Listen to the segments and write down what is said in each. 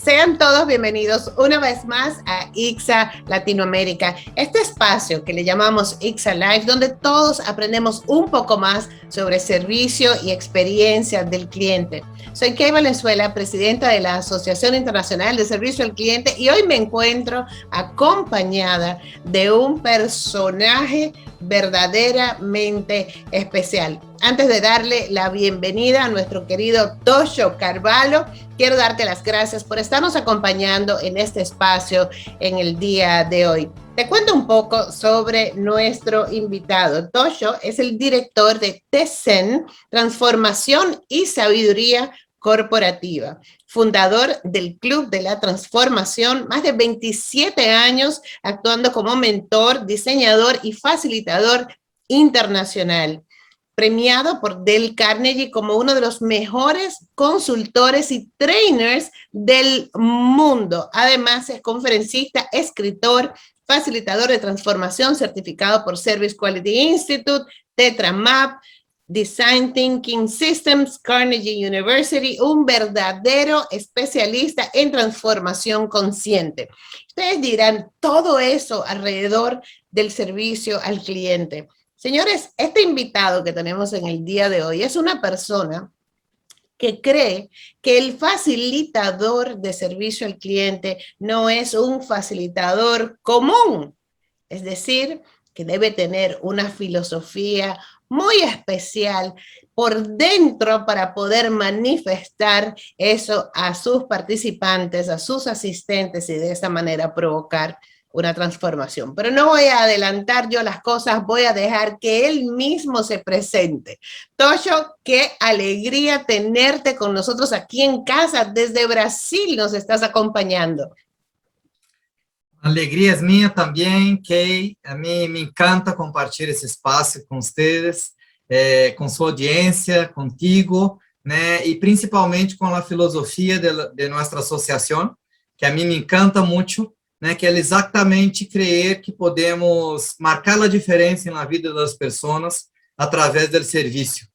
Sean todos bienvenidos una vez más a ICSA Latinoamérica, este espacio que le llamamos ICSA Live, donde todos aprendemos un poco más sobre servicio y experiencia del cliente. Soy Kay Valenzuela, presidenta de la Asociación Internacional de Servicio al Cliente, y hoy me encuentro acompañada de un personaje verdaderamente especial. Antes de darle la bienvenida a nuestro querido Tocho Carvalho, quiero darte las gracias por estarnos acompañando en este espacio en el día de hoy. Te cuento un poco sobre nuestro invitado. Tocho es el director de TESEN, Transformación y Sabiduría Corporativa, fundador del Club de la Transformación, más de 27 años actuando como mentor, diseñador y facilitador internacional, premiado por Dale Carnegie como uno de los mejores consultores y trainers del mundo. Además, es conferencista, escritor, facilitador de transformación, certificado por Service Quality Institute, TetraMap, Design Thinking Systems, Carnegie University, un verdadero especialista en transformación consciente. Ustedes dirán, todo eso alrededor del servicio al cliente. Señores, este invitado que tenemos en el día de hoy es una persona que cree que el facilitador de servicio al cliente no es un facilitador común, es decir, que debe tener una filosofía muy especial por dentro para poder manifestar eso a sus participantes, a sus asistentes y de esa manera provocar una transformación. Pero no voy a adelantar yo las cosas, voy a dejar que él mismo se presente. Tocho, qué alegría tenerte con nosotros aquí en casa. Desde Brasil nos estás acompañando. A alegria é minha também, Kay. A mim me encanta compartilhar esse espaço com vocês, com sua audiência, contigo, né? E principalmente com a filosofia de nossa associação, que a mim me encanta muito, né? Que é exatamente crer que podemos marcar a diferença na vida das pessoas através do serviço,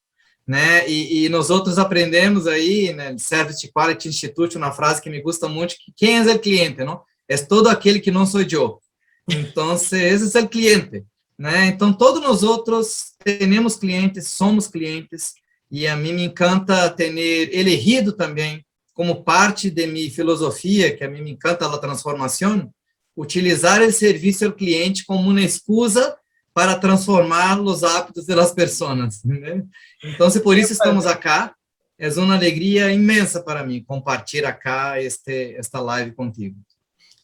né? E nós outros aprendemos aí, né? Service Quality Institute, uma frase que me gusta muito, que quem é o cliente, não? É todo aquele que não sou eu. Então, esse é o cliente, né? Então, todos nós outros temos clientes, somos clientes, e a mim me encanta ter elegido também, como parte de minha filosofia, que a mim me encanta a transformação, utilizar o serviço ao cliente como uma excusa para transformar os hábitos das pessoas, né? Então, por isso estamos aqui. É uma alegria imensa para mim compartilhar aqui esta live contigo.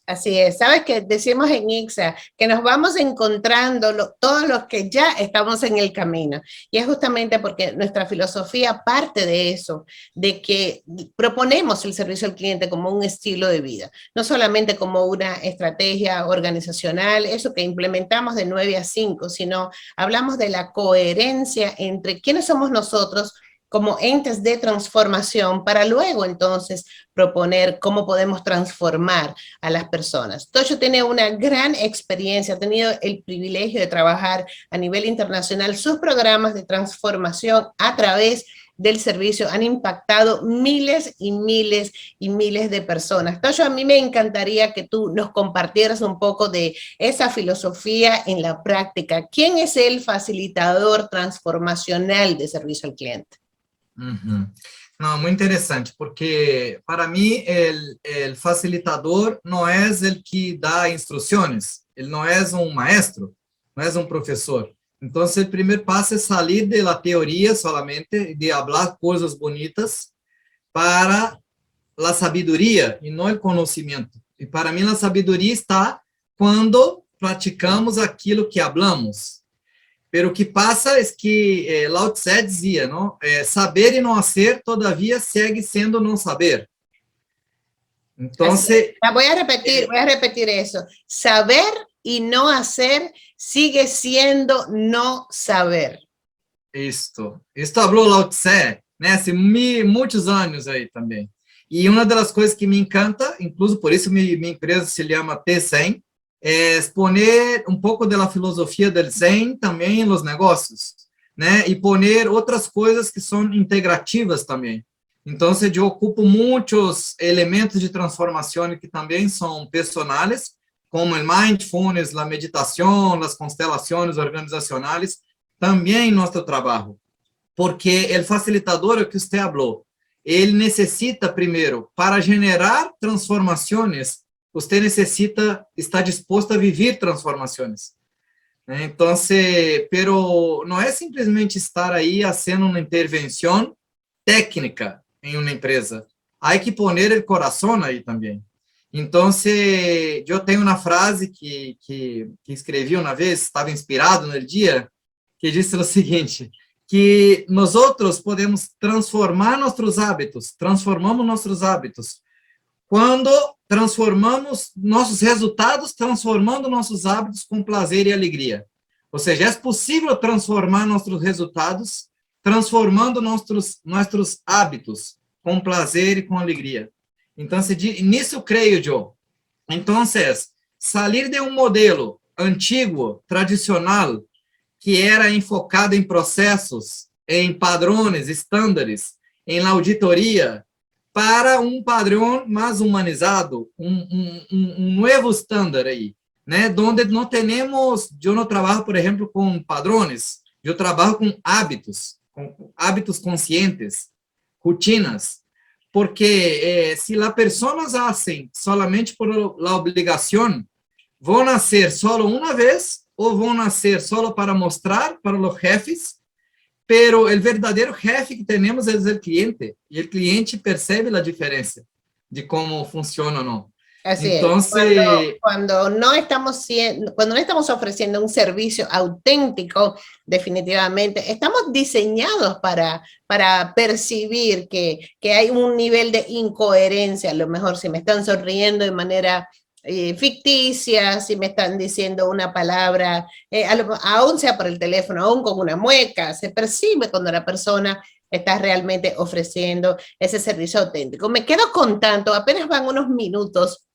Así es, sabes que decimos en ICSA que nos vamos encontrando todos los que ya estamos en el camino, y es justamente porque nuestra filosofía parte de eso, de que proponemos el servicio al cliente como un estilo de vida, no solamente como una estrategia organizacional, eso que implementamos de 9 a 5, sino hablamos de la coherencia entre quiénes somos nosotros como entes de transformación, para luego entonces proponer cómo podemos transformar a las personas. Tocho tiene una gran experiencia, ha tenido el privilegio de trabajar a nivel internacional. Sus programas de transformación a través del servicio han impactado miles y miles y miles de personas. Tocho, a mí me encantaría que tú nos compartieras un poco de esa filosofía en la práctica. ¿Quién es el facilitador transformacional de servicio al cliente? Uhum. Não, muito interessante, porque para mim o facilitador não é o que dá instruções, ele não é um maestro, não é um professor. Então, o primeiro passo é sair da teoria solamente, de falar coisas bonitas, para a sabedoria e não o conhecimento. E para mim a sabedoria está quando praticamos aquilo que falamos. Pero o que passa é que Lao Tse dizia, não? Saber e não hacer, todavia, segue sendo não saber. Então, voy a repetir eso. Saber y no hacer sigue siendo no saber. Isto falou Lao Tse, né? Há muitos anos aí também. E uma das coisas que me encanta, incluso por isso minha empresa se chama T100, exponer um pouco da filosofia do Zen também nos negócios, né? E poner outras coisas que são integrativas também. Então, eu ocupo muitos elementos de transformação que também são personais, como o mindfulness, a meditação, as constelações organizacionais, também em nosso trabalho. Porque o facilitador que você falou, ele necessita, primeiro, para generar transformações, você necessita estar disposto a viver transformações. Então, pero não é simplesmente estar aí fazendo uma intervenção técnica em uma empresa. Há que poner o coração aí também. Então, eu tenho uma frase que escrevi uma vez, estava inspirado no dia, que disse o seguinte, que nós outros podemos transformar nossos hábitos, transformamos nossos hábitos, quando transformamos nossos resultados, transformando nossos hábitos com prazer e alegria. Ou seja, é possível transformar nossos resultados, transformando nossos hábitos com prazer e com alegria. Então, nisso creio, Joe. Então, sair de um modelo antigo, tradicional, que era enfocado em processos, em padrões, estándares, em auditoria, para um padrão mais humanizado, um novo estándar aí, né? Onde não temos, eu não trabalho, por exemplo, com padrões, eu trabalho com hábitos conscientes, rotinas, porque se as pessoas fazem solamente por la obrigação, vão nascer solo uma vez ou vão nascer solo para mostrar para os jefes. Pero o verdadeiro jefe que temos é o cliente, e o cliente percebe a diferença de como funciona ou não. Así Entonces, cuando no estamos ofreciendo un servicio auténtico, definitivamente estamos diseñados para percibir que hay un nivel de incoherencia. A lo mejor si me están sonriendo de manera ficticia, si me están diciendo una palabra, aún sea por el teléfono, aún con una mueca, se percibe cuando la persona está realmente ofreciendo ese servicio auténtico. Me quedo con tanto, apenas van unos minutos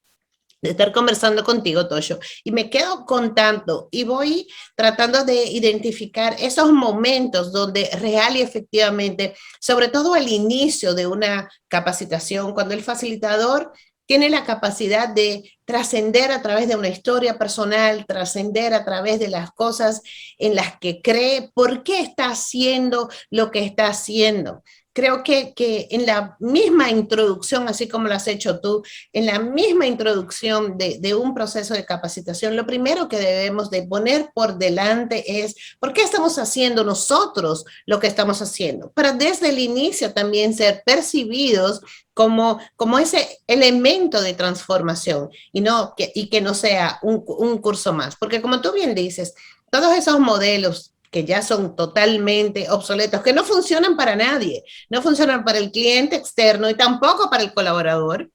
de estar conversando contigo, Toyo, y me quedo con tanto, y voy tratando de identificar esos momentos donde real y efectivamente, sobre todo al inicio de una capacitación, cuando el facilitador tiene la capacidad de trascender a través de una historia personal, trascender a través de las cosas en las que cree, por qué está haciendo lo que está haciendo. Creo que en la misma introducción, así como lo has hecho tú, en la misma introducción de un proceso de capacitación, lo primero que debemos de poner por delante es ¿por qué estamos haciendo nosotros lo que estamos haciendo? Para desde el inicio también ser percibidos como ese elemento de transformación y que no sea un curso más. Porque como tú bien dices, todos esos modelos que ya son totalmente obsoletos, que no funcionan para nadie, no funcionan para el cliente externo y tampoco para el colaborador,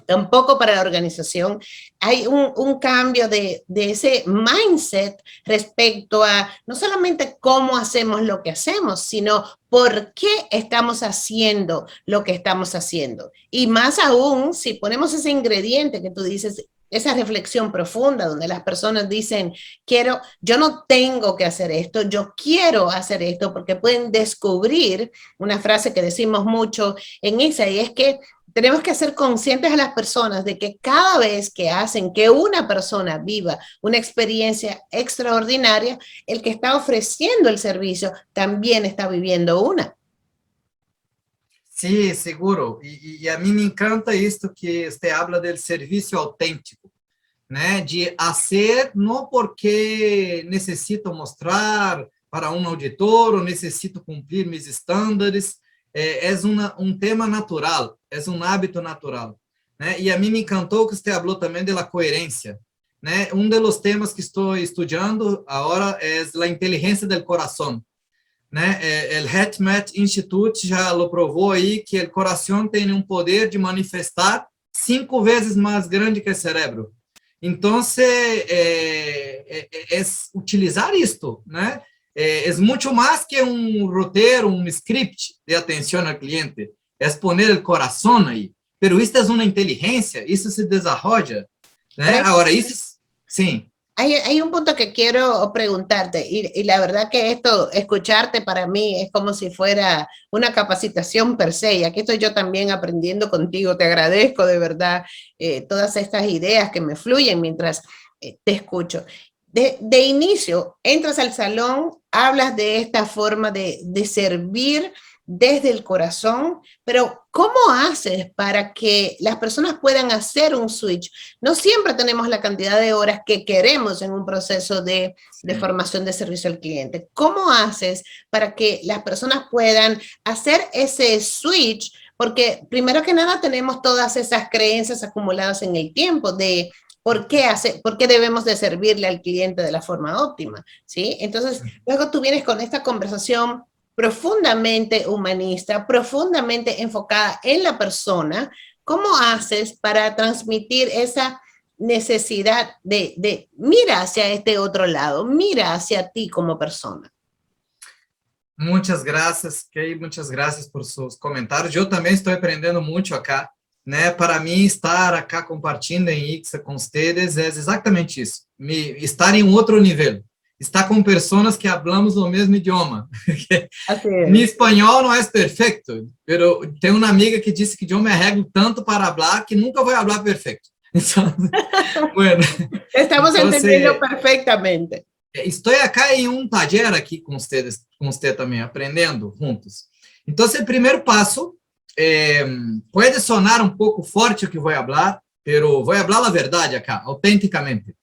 tampoco para la organización. Hay un cambio de ese mindset respecto a no solamente cómo hacemos lo que hacemos, sino por qué estamos haciendo lo que estamos haciendo. Y más aún, si ponemos ese ingrediente que tú dices, esa reflexión profunda donde las personas dicen, yo no tengo que hacer esto, yo quiero hacer esto, porque pueden descubrir una frase que decimos mucho en ISA, y es que tenemos que ser conscientes a las personas de que cada vez que hacen que una persona viva una experiencia extraordinaria, el que está ofreciendo el servicio también está viviendo una. Sí, seguro. E a mim me encanta isto que você habla do serviço autêntico, né? De fazer não porque necessito mostrar para um auditor ou necessito cumprir meus estándares. É tema natural, é hábito natural, né? E a mim me encantou que você falou também da coerência, né? Dos temas que estou estudando agora é a inteligência do coração, né? O HeartMath Institute já lo provou aí que o coração tem poder de manifestar 5 vezes mais grande que o cérebro. Então, é utilizar isto, né? É muito mais que roteiro, script de atenção ao cliente. É poner o coração aí. Pero isso é uma inteligência, isso se desenvolve, né? Agora, isso, sim. Hay un punto que quiero preguntarte y la verdad que esto, escucharte para mí es como si fuera una capacitación per se, y aquí estoy yo también aprendiendo contigo, te agradezco de verdad todas estas ideas que me fluyen mientras te escucho. De inicio, entras al salón, hablas de esta forma de servir desde el corazón, pero ¿cómo haces para que las personas puedan hacer un switch? No siempre tenemos la cantidad de horas que queremos en un proceso de formación de servicio al cliente. ¿Cómo haces para que las personas puedan hacer ese switch? Porque primero que nada tenemos todas esas creencias acumuladas en el tiempo de por qué debemos de servirle al cliente de la forma óptima, ¿sí? Entonces, luego tú vienes con esta conversación profundamente humanista, profundamente enfocada en la persona. ¿Cómo haces para transmitir esa necesidad de mira hacia este otro lado, mira hacia ti como persona? Muchas gracias, Kay, muchas gracias por sus comentários. Eu também estou aprendendo muito acá, né? Para mim, estar acá compartilhando em Ixa com vocês é exatamente isso, estar em outro nível, estar com pessoas que falamos o mesmo idioma. Mi espanhol não é perfeito, mas tenho uma amiga que disse que eu me arrego tanto para falar que nunca vou falar perfeito. Então, bueno, estamos entendiendo perfectamente. Estou acá em um taller aqui com você também, aprendendo juntos. Então, o primeiro passo pode sonar um pouco forte o que vou falar, mas vou falar a verdade acá, autenticamente.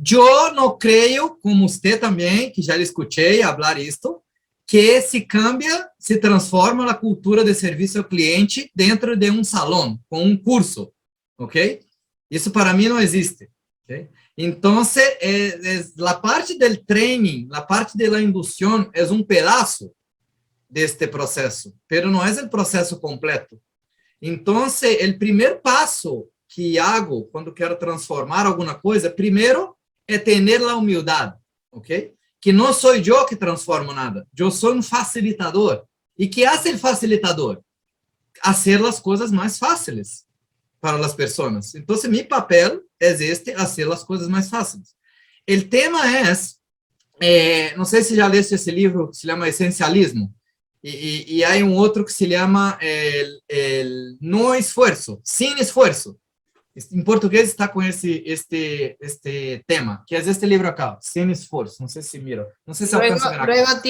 Eu não creio, como você também, que já lhe escutei falar isto, que se cambia, se transforma a cultura de serviço ao cliente dentro de um salão, com um curso, ok? Isso para mim não existe, ok? Então, a parte do training, a parte da indução é um pedaço deste processo, mas não é o processo completo. Então, o primeiro passo que hago quando quero transformar alguma coisa, primeiro é ter a humildade, ok? Que não sou eu que transformo nada, eu sou um facilitador. E que hace o facilitador? Hacer as coisas mais fáceis para as pessoas. Então, meu papel é este, fazer as coisas mais fáceis. O tema não sei se já leste esse livro que se chama Essencialismo, e há um outro que se chama No Esfuerzo, Sin Esfuerzo. Em português está com este tema, que é este livro acá, Sin Esfuerzo. Não sei se miro, não sei se alcança a ver acá. Luego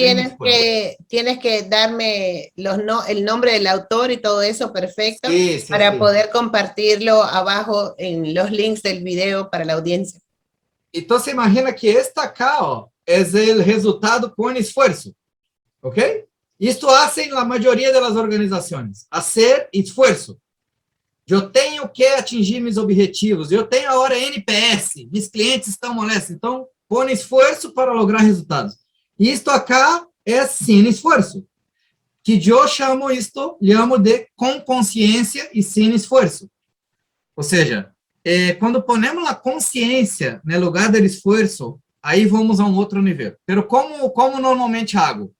tienes que darme el nombre del autor y todo eso, perfecto, sí, para poder compartirlo abajo en los links del video para la audiencia. Então, você imagina que esta acá, é o resultado com esforço, ok? Isto hacen a maioria das organizações, hacer esforço. Eu tenho que atingir meus objetivos, eu tenho a hora NPS, meus clientes estão molestos, então, põe esforço para lograr resultados. Isto acá é sem esforço, que eu chamo de com consciência e sem esforço. Ou seja, quando ponemos a consciência no lugar do esforço, aí vamos a um outro nível. Mas como normalmente hago?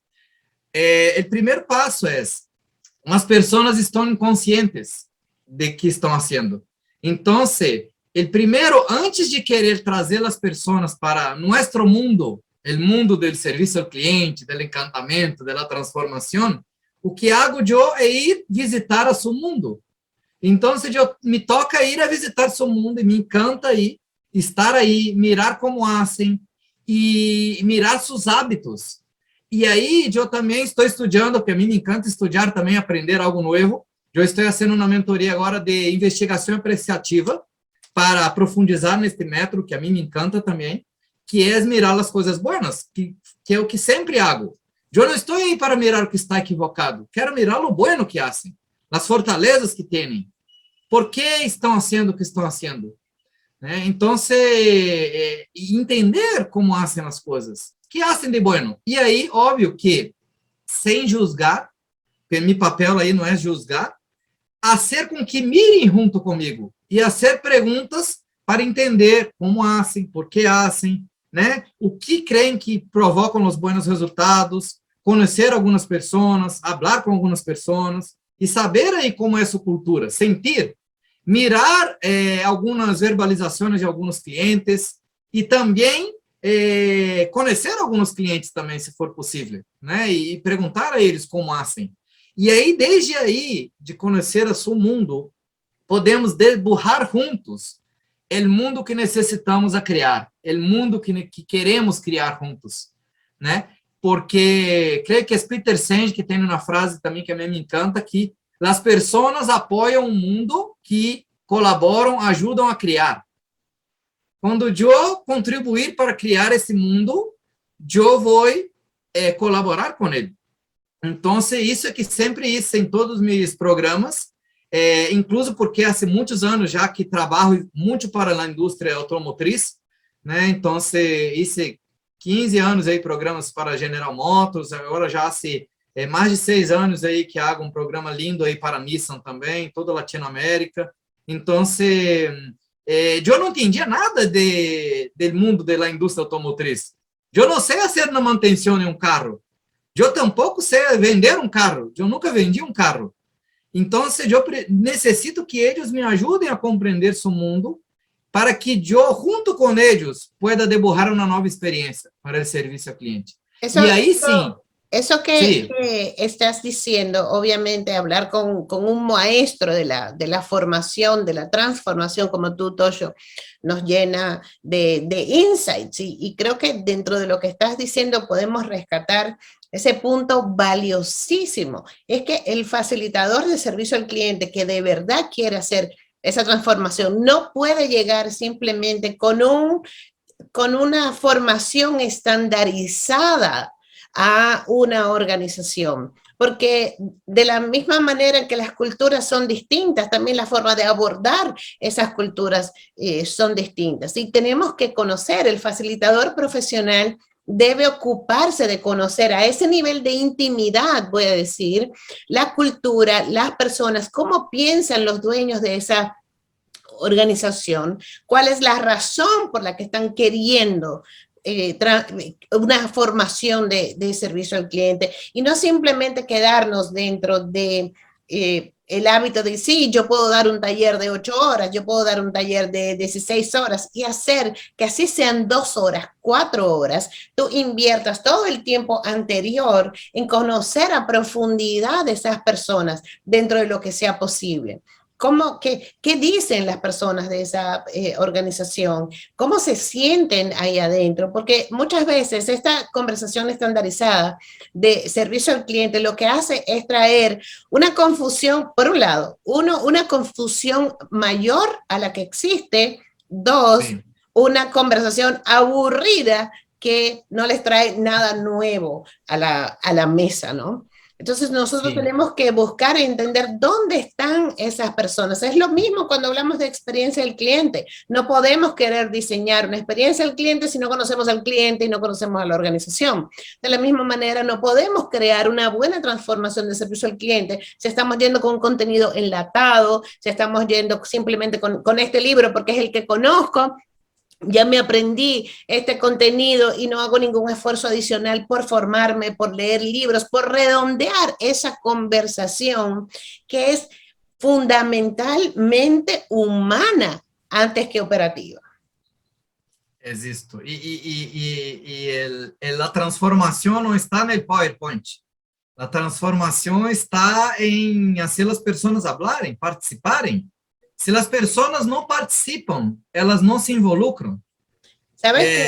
O primeiro passo é, as pessoas estão inconscientes de que estão fazendo. Então, o primeiro, antes de querer trazer as pessoas para nosso mundo, o mundo do serviço ao cliente, do encantamento, da transformação, o que hago eu é ir visitar a seu mundo. Então, me toca ir a visitar seu mundo e me encanta ir, estar aí, mirar como fazem e mirar seus hábitos. E aí, eu também estou estudando, porque a mim me encanta estudar também, aprender algo novo. Eu estou fazendo uma mentoria agora de investigação apreciativa para profundizar neste método, que a mim me encanta também, que é mirar as coisas boas, que é o que sempre hago. Eu não estou aí para mirar o que está equivocado, quero mirar o bueno que fazem, as fortalezas que têm, por que estão fazendo o que estão fazendo. Então, entender como fazem as coisas, que fazem de bueno. E aí, óbvio que, sem julgar, porque meu papel aí não é julgar, fazer com que mirem junto comigo e fazer perguntas para entender como fazem, por que fazem, né? O que creem que provocam os bons resultados, conhecer algumas pessoas, falar com algumas pessoas e saber aí como é sua cultura, sentir, mirar algumas verbalizações de alguns clientes, e também conhecer alguns clientes também, se for possível, né? E perguntar a eles como fazem. E aí, desde aí, de conhecer o seu mundo, podemos desburrar juntos o mundo que necessitamos a criar, o mundo que queremos criar juntos, né? Porque creio que é Peter Senge que tem uma frase também que a mim me encanta, que as pessoas apoiam um mundo que colaboram, ajudam a criar. Quando eu contribuir para criar esse mundo, eu vou colaborar com ele. Então, isso é que sempre isso em todos os meus programas, incluso porque há muitos anos já que trabalho muito para a indústria automotriz, né? Então, isso 15 anos aí programas para General Motors, agora já há mais de 6 anos aí que hago um programa lindo aí para a Nissan também, toda a Latinoamérica. Então, eu não entendia nada do mundo da indústria automotriz. Eu não sei fazer uma manutenção em um carro. Eu tampouco sei vender um carro. Eu nunca vendi um carro. Então, eu necessito que eles me ajudem a compreender seu mundo para que eu, junto com eles, pueda deburrar uma nova experiência para o serviço ao cliente. E aí, sim. Eso que estás diciendo, obviamente, hablar con un maestro de la formación, de la transformación, como tú, Toyo, nos llena de insights. Y creo que dentro de lo que estás diciendo podemos rescatar ese punto valiosísimo. Es que el facilitador de servicio al cliente que de verdad quiere hacer esa transformación no puede llegar simplemente con una formación estandarizada a una organización, porque de la misma manera en que las culturas son distintas, también la forma de abordar esas culturas son distintas. Y tenemos que conocer, el facilitador profesional debe ocuparse de conocer a ese nivel de intimidad, voy a decir, la cultura, las personas, cómo piensan los dueños de esa organización, cuál es la razón por la que están queriendo una formación de servicio al cliente y no simplemente quedarnos dentro de el hábito de, sí, yo puedo dar un taller de 8 horas, yo puedo dar un taller de 16 horas y hacer que así sean 2 horas, 4 horas, tú inviertas todo el tiempo anterior en conocer a profundidad de esas personas dentro de lo que sea posible. ¿Qué dicen las personas de esa organización? ¿Cómo se sienten ahí adentro? Porque muchas veces esta conversación estandarizada de servicio al cliente lo que hace es traer una confusión, por un lado, una confusión mayor a la que existe, 2, sí, una conversación aburrida que no les trae nada nuevo a la mesa, ¿no? Entonces nosotros tenemos que buscar y entender dónde están esas personas. Es lo mismo cuando hablamos de experiencia del cliente. No podemos querer diseñar una experiencia del cliente si no conocemos al cliente y no conocemos a la organización. De la misma manera, no podemos crear una buena transformación de servicio al cliente si estamos yendo con un contenido enlatado, si estamos yendo simplemente con este libro porque es el que conozco. Ya me aprendí este contenido y no hago ningún esfuerzo adicional por formarme, por leer libros, por redondear esa conversación que es fundamentalmente humana antes que operativa. Es esto. La transformación no está en el PowerPoint. La transformación está en hacer las personas hablarem, participarem. Se as pessoas não participam, elas não se involucram.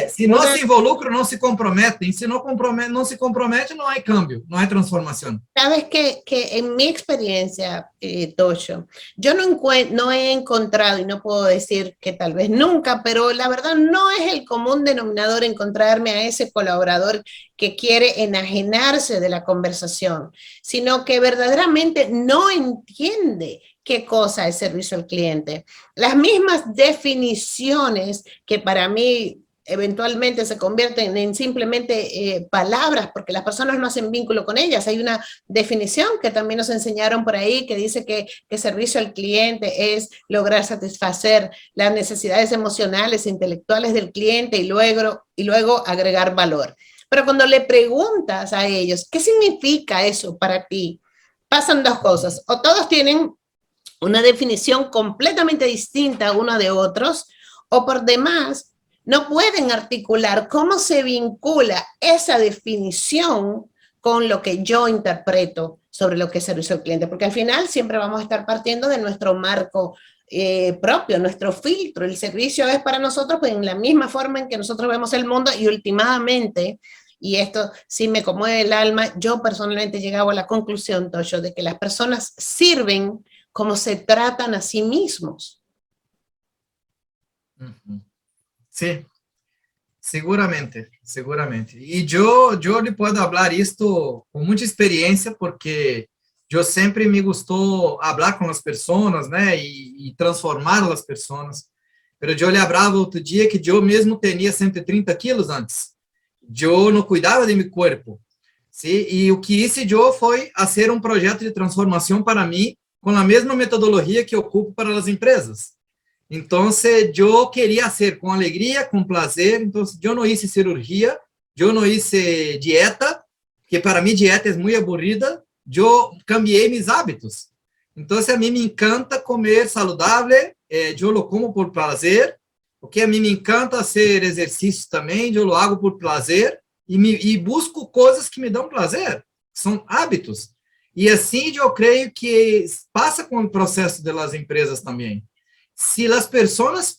Se não se involucram, não se comprometem. Se não se compromete, não há cambio, não há transformação. Sabes que en mi experiencia, Tocho, yo no he encontrado, y no puedo decir que tal vez nunca, pero la verdad no es el común denominador encontrarme a ese colaborador que quiere enajenarse de la conversación, sino que verdaderamente no entiende qué cosa es servicio al cliente. Las mismas definiciones que para mí eventualmente se convierten en simplemente palabras, porque las personas no hacen vínculo con ellas. Hay una definición que también nos enseñaron por ahí que dice que servicio al cliente es lograr satisfacer las necesidades emocionales e intelectuales del cliente y luego agregar valor. Pero cuando le preguntas a ellos, ¿qué significa eso para ti? Pasan dos cosas. O todos tienen una definición completamente distinta una de otros, o por demás no pueden articular cómo se vincula esa definición con lo que yo interpreto sobre lo que es servicio al cliente, porque al final siempre vamos a estar partiendo de nuestro marco propio, nuestro filtro. El servicio es para nosotros pues, en la misma forma en que nosotros vemos el mundo y últimamente, y esto sí me conmueve el alma, yo personalmente he llegado a la conclusión, Toyo, de que las personas sirven como se tratan a sí mismos. Sí, seguramente, seguramente. E eu lhe posso falar isto com muita experiência, porque eu sempre me gostou falar com as pessoas, né, e transformar as pessoas. Mas eu lembrava outro dia que eu mesmo tinha 130 quilos antes. Eu não cuidava de meu corpo. Sim? E o que hice eu foi fazer um projeto de transformação para mim, com a mesma metodologia que eu ocupo para as empresas. Então, eu queria ser com alegria, com prazer. Então, eu não hice cirurgia, eu não hice dieta, que para mim dieta é muito aburrida. Eu cambiei meus hábitos. Então, a mim me encanta comer saudável, eu lo como por prazer, porque a mim me encanta fazer exercícios também, eu lo hago por prazer, e busco coisas que me dão prazer, são hábitos. E assim, eu creio que passa com o processo das empresas também. Se as pessoas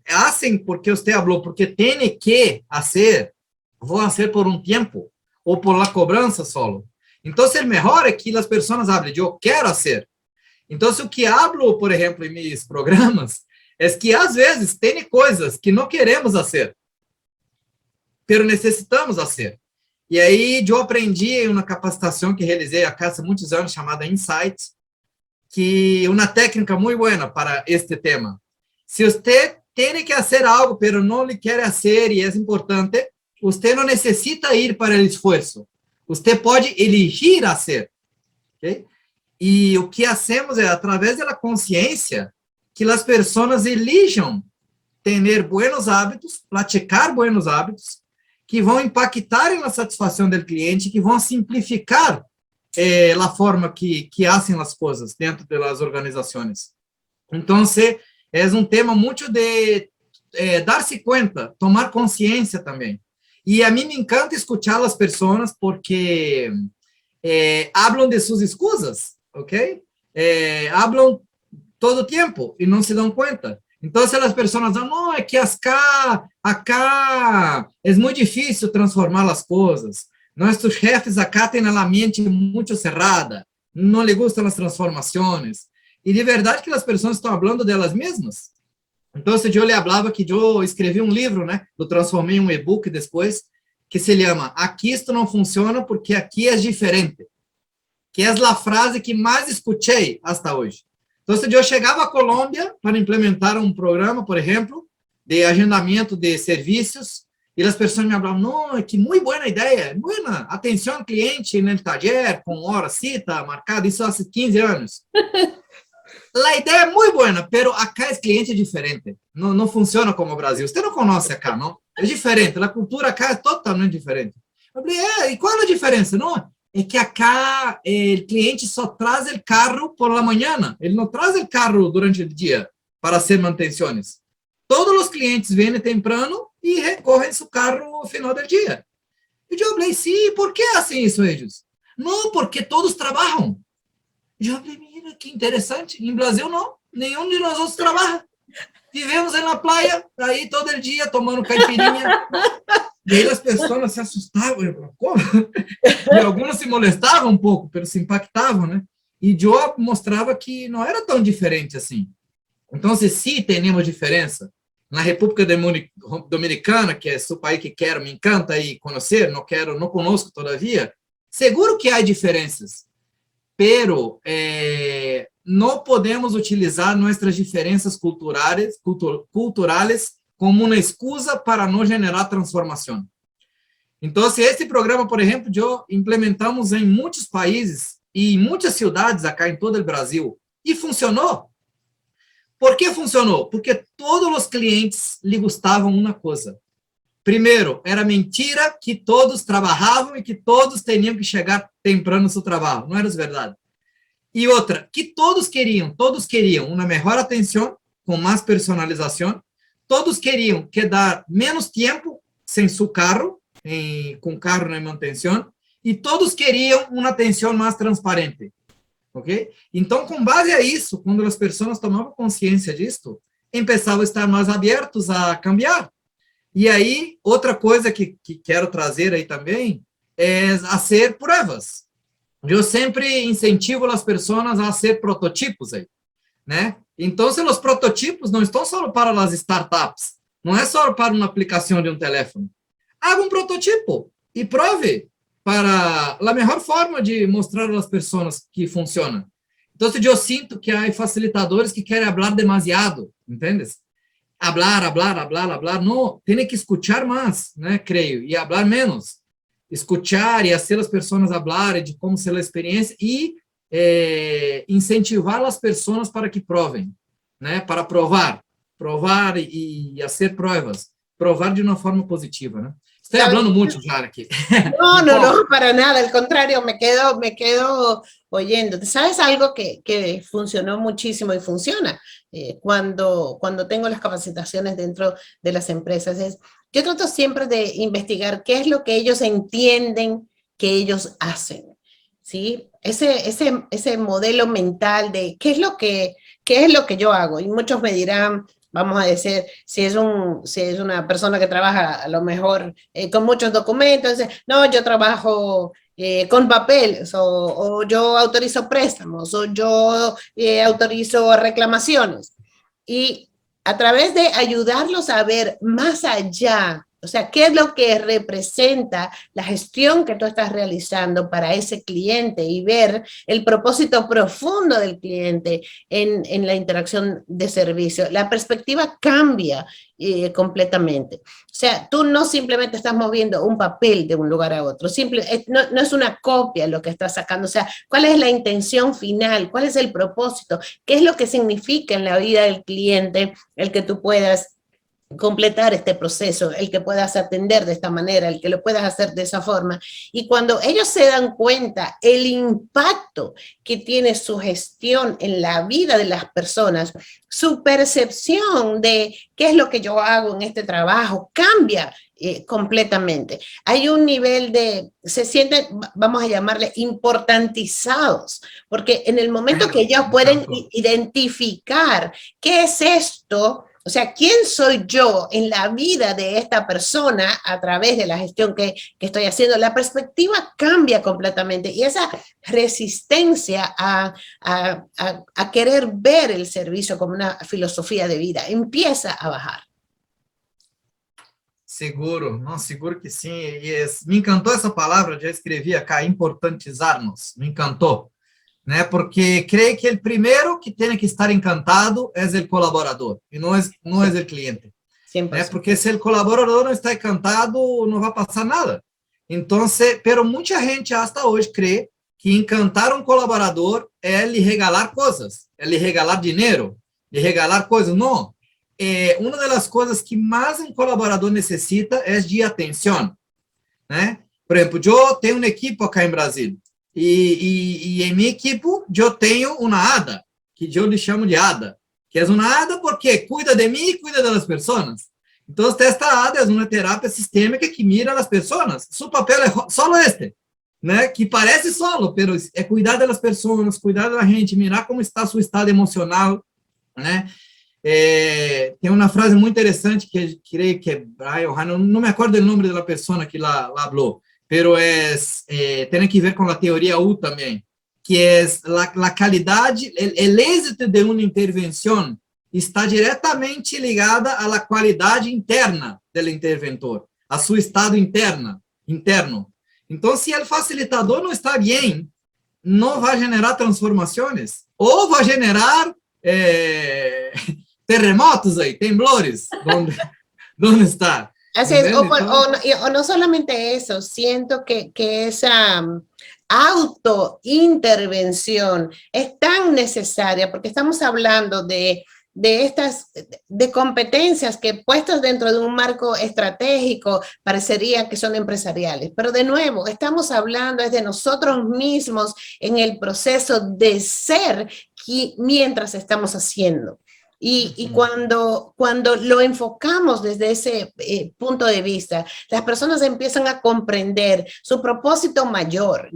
fazem porque você falou, porque tem que fazer, vão fazer por um tempo, ou por la cobrança solo. Então, o melhor é que as pessoas falem, eu quero fazer. Então, o que hablo, por exemplo, em meus programas, é que às vezes tem coisas que não queremos fazer, mas necessitamos fazer. E aí, eu aprendi em uma capacitação que realizei há muitos anos, chamada Insights, que uma técnica muito boa para este tema. Se você tem que fazer algo, mas não lhe quer fazer, e é importante, você não necessita ir para o esforço. Você pode elegir fazer. Okay? E o que hacemos é, através da consciência, que as pessoas elijam ter buenos hábitos, praticar buenos hábitos, que vão impactar na satisfação do cliente, que vão simplificar a forma que hacen as coisas dentro das organizações. Então, é um tema muito de dar-se conta, tomar consciência também. E a mim me encanta escutar as pessoas porque hablam de suas excusas, ok? Hablam todo o tempo e não se dão conta. Então, as pessoas dizem, não, é que acá é muito difícil transformar as coisas. Nossos chefes acá têm a mente muito cerrada, não lhe gustam as transformações. E de verdade que as pessoas estão falando delas mesmas. Então, eu lhe falava que eu escrevi um livro, né? Eu transformei em um e-book depois, que se chama Aqui isto não funciona porque aqui é diferente. Que é a frase que mais escutei até hoje. Então, eu chegava à Colômbia para implementar um programa, por exemplo, de agendamento de serviços, e as pessoas me falavam, não, que muito boa ideia, boa atenção ao cliente no taller, com hora, cita, marcada, isso há 15 anos. A ideia é muito boa, mas acá o cliente é diferente, não funciona como o Brasil. Você não conhece acá, não? É diferente, a cultura acá é totalmente diferente. Eu falei, e qual é a diferença? Não, é que acá o cliente só traz o carro por la manhã, ele não traz o carro durante o dia para hacer manutenções. Todos os clientes vêm temprano e recorrem seu carro no final do dia. E eu falei, sim, por que assim isso, eles? Não, porque todos trabalham. E eu falei, mira, que interessante. Em Brasil, não. Nenhum de nós outros trabalha. Vivemos na praia, aí todo dia, tomando caipirinha. E aí as pessoas se assustavam. Eu falei, como? E algumas se molestavam um pouco, mas se impactavam, né? E eu mostrava que não era tão diferente assim. Então, se temos diferença, na República Dominicana, que é o país que quero, me encanta ir conhecer, não conosco todavia, seguro que há diferenças, pero não podemos utilizar nossas diferenças culturais como uma excusa para não generar transformação. Então, este programa, por exemplo, implementamos em muitos países e em muitas cidades acá em todo o Brasil, e funcionou. Por que funcionou? Porque todos os clientes lhe gostavam uma coisa. Primeiro, era mentira que todos trabalhavam e que todos tinham que chegar temprano no seu trabalho. Não era verdade. E outra, que todos queriam uma melhor atenção, com mais personalização, todos queriam quedar menos tempo sem seu carro, com carro na manutenção, e todos queriam uma atenção mais transparente. Ok? Então, com base a isso, quando as pessoas tomavam consciência disso, começavam a estar mais abertos a cambiar. E aí, outra coisa que quero trazer aí também é fazer provas. Eu sempre incentivo as pessoas a fazer prototipos aí, né? Então, os prototipos não estão só para as startups, não é só para uma aplicação de um telefone. Haga um prototipo e prove para a melhor forma de mostrar às pessoas que funciona. Então, eu sinto que há facilitadores que querem falar demasiado, entendes? Hablar, não, tem que escutar mais, né, creio, e falar menos. Escutar e fazer as pessoas falarem de como ser a experiência e incentivar as pessoas para que provem, né, para provar e fazer provas, provar de uma forma positiva, né? Estoy hablando mucho, Jara, aquí. No, para nada, al contrario, me quedo oyendo. ¿Sabes algo que funcionó muchísimo y funciona cuando tengo las capacitaciones dentro de las empresas? Yo trato siempre de investigar qué es lo que ellos entienden que ellos hacen, ¿sí? Ese modelo mental de qué es lo que yo hago. Y muchos me dirán, vamos a decir, si es una persona que trabaja a lo mejor con muchos documentos, no, yo trabajo con papeles, o yo autorizo préstamos, o yo autorizo reclamaciones. Y a través de ayudarlos a ver más allá, o sea, qué es lo que representa la gestión que tú estás realizando para ese cliente y ver el propósito profundo del cliente en la interacción de servicio. La perspectiva cambia completamente. O sea, tú no simplemente estás moviendo un papel de un lugar a otro, no es una copia lo que estás sacando. O sea, ¿cuál es la intención final? ¿Cuál es el propósito? ¿Qué es lo que significa en la vida del cliente el que tú puedas completar este proceso, el que puedas atender de esta manera, el que lo puedas hacer de esa forma? Y cuando ellos se dan cuenta el impacto que tiene su gestión en la vida de las personas, su percepción de qué es lo que yo hago en este trabajo cambia completamente. Hay un nivel se sienten, vamos a llamarle, importantizados, porque en el momento que ellos pueden identificar qué es esto, o sea, ¿quién soy yo en la vida de esta persona a través de la gestión que estoy haciendo? La perspectiva cambia completamente y esa resistencia a querer ver el servicio como una filosofía de vida empieza a bajar. Seguro, não, seguro que sim. Me encantou essa palavra, já escrevi acá, importantizar-nos, me encantou. Né? Porque creio que o primeiro que tem que estar encantado é o colaborador, e não é o cliente. Né? Porque se o colaborador não está encantado, não vai passar nada. Então, pero muita gente hasta hoje crê que encantar um colaborador é lhe regalar coisas, é lhe regalar dinheiro, lhe regalar coisas. Não. Uma das coisas que mais um colaborador necessita é de atenção. Né? Por exemplo, eu tenho uma equipe acá em Brasil, e em minha equipe eu tenho uma hada, que eu lhe chamo de hada, que é uma hada porque cuida de mim e cuida das pessoas. Então, esta hada é uma terapia sistêmica que mira as pessoas. Seu papel é só né? Que parece solo, mas é cuidar das pessoas, cuidar da gente, mirar como está seu estado emocional, né? Tem uma frase muito interessante que creio que é Brian, não me acordo o nome da pessoa que lá falou, pero tem que ver com a teoria U também, que é a qualidade, o êxito de uma intervenção está diretamente ligada à qualidade interna do interventor, a seu estado interno. Então, se o facilitador não está bem, não vai generar transformações, ou vai generar terremotos aí, temblores, onde está. Así es, o no solamente eso, siento que esa autointervención es tan necesaria porque estamos hablando de competencias que puestas dentro de un marco estratégico parecería que son empresariales, pero de nuevo estamos hablando de nosotros mismos en el proceso de ser mientras estamos haciendo. Y cuando lo enfocamos desde ese punto de vista, las personas empiezan a comprender su propósito mayor.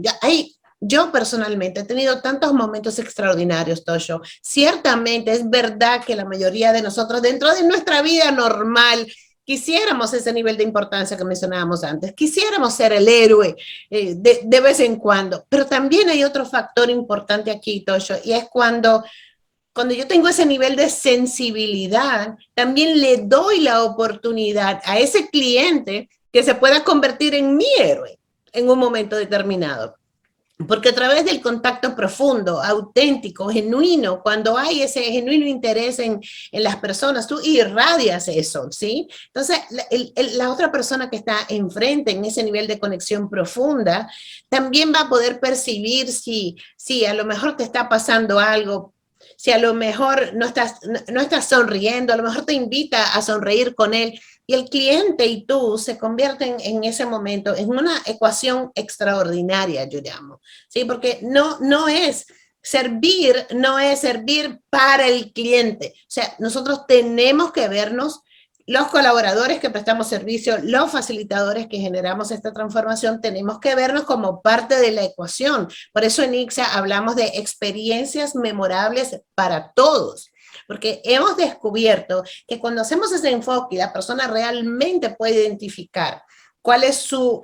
Yo personalmente he tenido tantos momentos extraordinarios, Tosho. Ciertamente es verdad que la mayoría de nosotros, dentro de nuestra vida normal, quisiéramos ese nivel de importancia que mencionábamos antes, quisiéramos ser el héroe de vez en cuando, pero también hay otro factor importante aquí, Tosho, y es cuando yo tengo ese nivel de sensibilidad, también le doy la oportunidad a ese cliente que se pueda convertir en mi héroe en un momento determinado. Porque a través del contacto profundo, auténtico, genuino, cuando hay ese genuino interés en las personas, tú irradias eso, ¿sí? Entonces, la otra persona que está enfrente en ese nivel de conexión profunda, también va a poder percibir si a lo mejor te está pasando algo, si a lo mejor no estás sonriendo, a lo mejor te invita a sonreír con él, y el cliente y tú se convierten en ese momento en una ecuación extraordinaria, yo llamo, ¿sí? Porque no es servir para el cliente. O sea, nosotros tenemos que vernos, los colaboradores que prestamos servicio, los facilitadores que generamos esta transformación, tenemos que vernos como parte de la ecuación. Por eso en ICSA hablamos de experiencias memorables para todos. Porque hemos descubierto que cuando hacemos ese enfoque, la persona realmente puede identificar cuál es su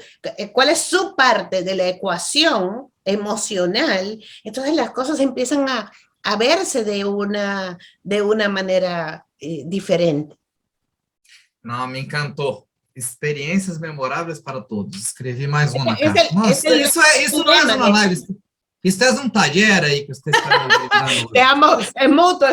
parte de la ecuación emocional, entonces las cosas empiezan a verse de una manera diferente. Não, me encantou. Experiências memoráveis para todos. Escrevi mais uma, cara. Nossa, isso não é uma live. Isso es un taller ahí que usted está dando. Te amo, es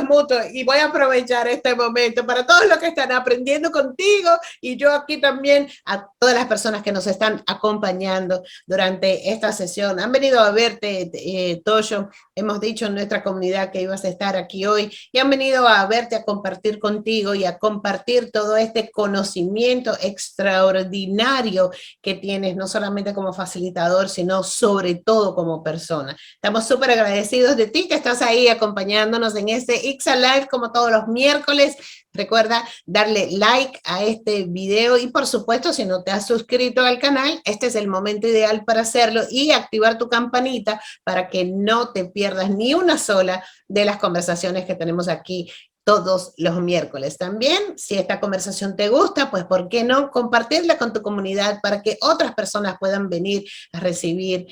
mutuo. Y voy a aprovechar este momento para todos los que están aprendiendo contigo y yo aquí también a todas las personas que nos están acompañando durante esta sesión. Han venido a verte, Tosho. Hemos dicho en nuestra comunidad que ibas a estar aquí hoy y han venido a verte, a compartir contigo y a compartir todo este conocimiento extraordinario que tienes, no solamente como facilitador, sino sobre todo como persona. Estamos súper agradecidos de ti que estás ahí acompañándonos en este ICSA Live como todos los miércoles. Recuerda darle like a este video y por supuesto si no te has suscrito al canal, este es el momento ideal para hacerlo y activar tu campanita para que no te pierdas ni una sola de las conversaciones que tenemos aquí todos los miércoles. También, si esta conversación te gusta, pues ¿por qué no compartirla con tu comunidad para que otras personas puedan venir a recibir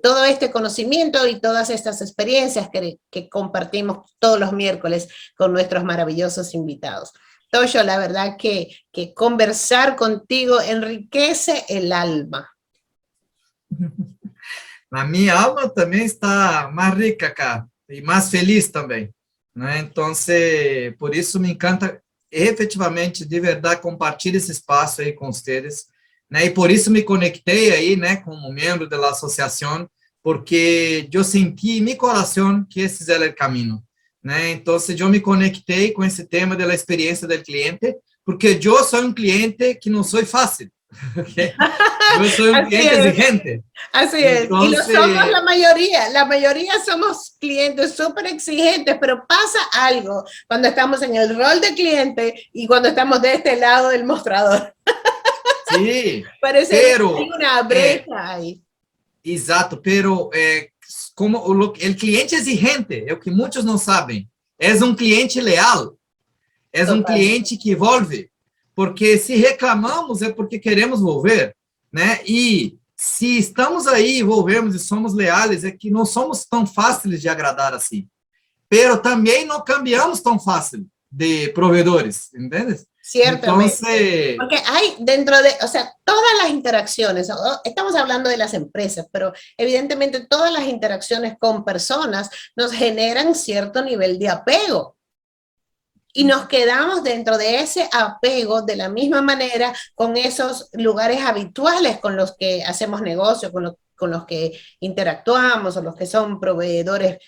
todo este conocimiento y todas estas experiencias que compartimos todos los miércoles con nuestros maravillosos invitados? Tosho, la verdad que conversar contigo enriquece el alma. A minha alma também está mais rica, cara, e mais feliz também. Né? Então, por isso me encanta efetivamente, de verdade, compartilhar esse espaço aí com vocês, né? E por isso me conectei aí, né, como membro da associação, porque eu senti em meu coração que esse era o caminho, né? Então, eu me conectei com esse tema da experiência do cliente, porque eu sou um cliente que não sou fácil. Okay. Yo soy un cliente exigente. Así es, entonces, y lo somos la mayoría somos clientes súper exigentes, pero pasa algo cuando estamos en el rol de cliente y cuando estamos de este lado del mostrador. Sí, parece pero, que hay una brecha ahí. Exato, pero como o cliente exigente, é o que muitos não sabem, é um cliente leal, é um cliente que envolve. Porque se reclamamos é porque queremos volver, né? E se estamos aí, volvemos e somos leais, é que não somos tão fáceis de agradar assim. Pero também não cambiamos tão fácil de proveedores, ¿entiendes? Ciertamente. Entonces, porque hay dentro de, o sea, todas las interacciones, estamos hablando de las empresas, pero evidentemente todas las interacciones con personas nos generan cierto nivel de apego. Y nos quedamos dentro de ese apego de la misma manera con esos lugares habituales con los que hacemos negocio, con los que interactuamos o los que son proveedores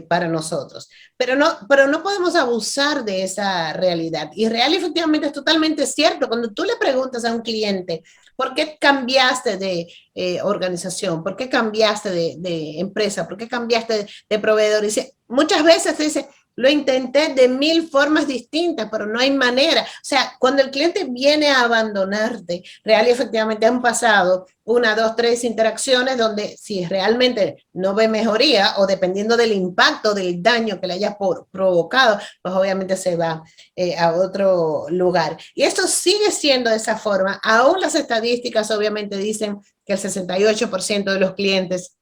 para nosotros. Pero no podemos abusar de esa realidad. Y real efectivamente es totalmente cierto. Cuando tú le preguntas a un cliente, ¿por qué cambiaste de organización? ¿Por qué cambiaste de empresa? ¿Por qué cambiaste de proveedor? Y muchas veces te dice, lo intenté de 1000 formas distintas, pero no hay manera. O sea, cuando el cliente viene a abandonarte, real y efectivamente han pasado 1, 2, 3 interacciones donde si realmente no ve mejoría o dependiendo del impacto, del daño que le haya provocado, pues obviamente se va a otro lugar. Y esto sigue siendo de esa forma. Aún las estadísticas obviamente dicen que el 68% de los clientes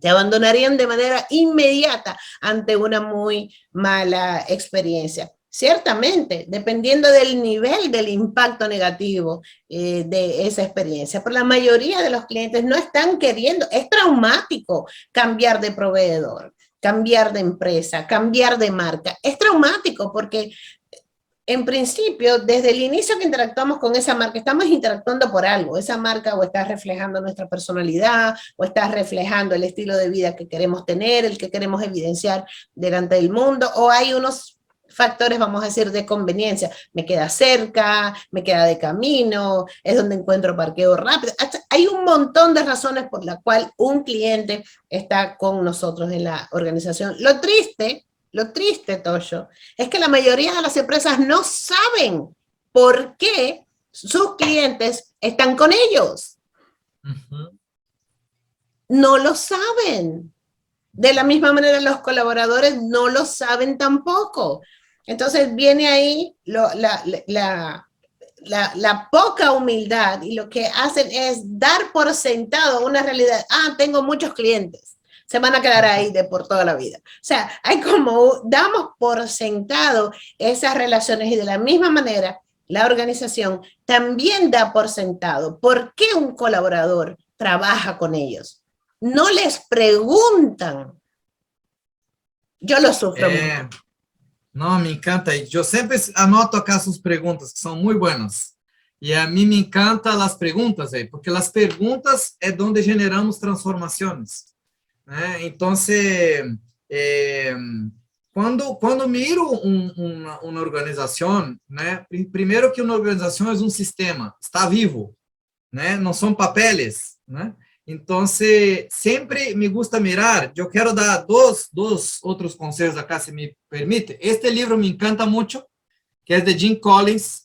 te abandonarían de manera inmediata ante una muy mala experiencia. Ciertamente, dependiendo del nivel del impacto negativo de esa experiencia, pero la mayoría de los clientes no están queriendo, es traumático cambiar de proveedor, cambiar de empresa, cambiar de marca, es traumático porque en principio, desde el inicio que interactuamos con esa marca, estamos interactuando por algo. Esa marca o está reflejando nuestra personalidad, o está reflejando el estilo de vida que queremos tener, el que queremos evidenciar delante del mundo, o hay unos factores, vamos a decir, de conveniencia. Me queda cerca, me queda de camino, es donde encuentro parqueo rápido. Hay un montón de razones por las cuales un cliente está con nosotros en la organización. Lo triste, Toyo, es que la mayoría de las empresas no saben por qué sus clientes están con ellos. No lo saben. De la misma manera, los colaboradores no lo saben tampoco. Entonces viene ahí la poca humildad y lo que hacen es dar por sentado una realidad. Tengo muchos clientes. Se van a quedar ahí de por toda la vida. O sea, hay como, damos por sentado esas relaciones y de la misma manera la organización también da por sentado por qué un colaborador trabaja con ellos. No les preguntan. Yo lo sufro mucho. No, me encanta. Yo siempre anoto acá sus preguntas, que son muy buenas. Y a mí me encantan las preguntas, porque las preguntas es donde generamos transformaciones. Entonces, quando miro uma organização, primeiro que uma organização é um sistema, está vivo, não são papeles, então sempre me gusta mirar. Eu quero dar dois outros conselhos acá, se me permite. Este livro me encanta muito, que é de Jim Collins,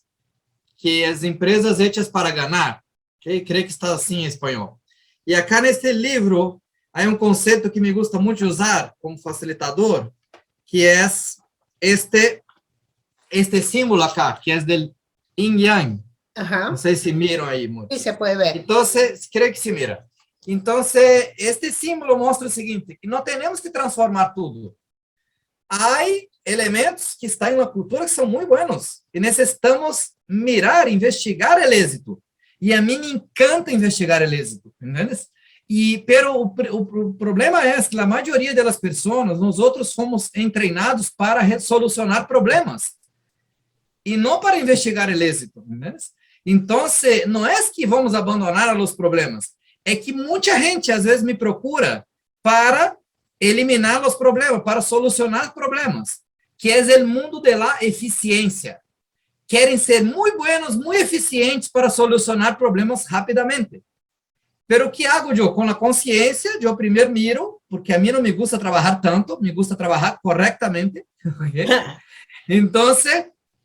que é As Empresas Hechas para Ganar, que creio que está assim em espanhol. E acá neste livro há um conceito que me gusta muito usar como facilitador, que é este símbolo acá, que é del yin yang. Não sei se miram aí. Sí, se pode ver. Então, creio que se mira. Então, este símbolo mostra o seguinte, que não temos que transformar tudo. Há elementos que estão na cultura que são muito buenos, e necessitamos mirar, investigar o êxito. E a mim me encanta investigar o êxito, entende? Pero o problema é que a maioria das pessoas, nós outros fomos treinados para solucionar problemas e não para investigar o êxito. Então, não é que vamos abandonar os problemas, é que muita gente às vezes me procura para eliminar os problemas, para solucionar problemas, que é o mundo da eficiência. Querem ser muito buenos, muito eficientes para solucionar problemas rapidamente. Pero o que hago eu? Com a consciência, eu primeiro miro, porque a mim não me gusta trabalhar tanto, me gusta trabalhar corretamente. Então,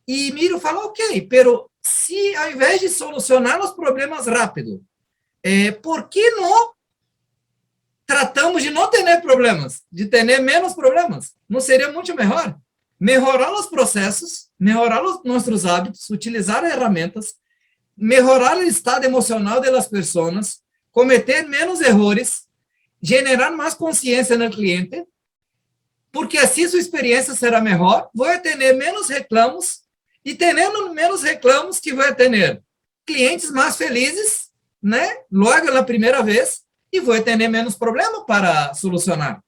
e miro e falo, ok, pero se ao invés de solucionar os problemas rápido, por que não tratamos de não ter problemas, de ter menos problemas? Não seria muito melhor? Melhorar os processos, melhorar os nossos hábitos, utilizar ferramentas, melhorar o estado emocional das pessoas, cometer menos erros, generar mais consciência no cliente, porque assim sua experiência será melhor, vai ter menos reclamos, e tendo menos reclamos que vai ter clientes mais felizes, logo na primeira vez, e vai ter menos problema para solucionar.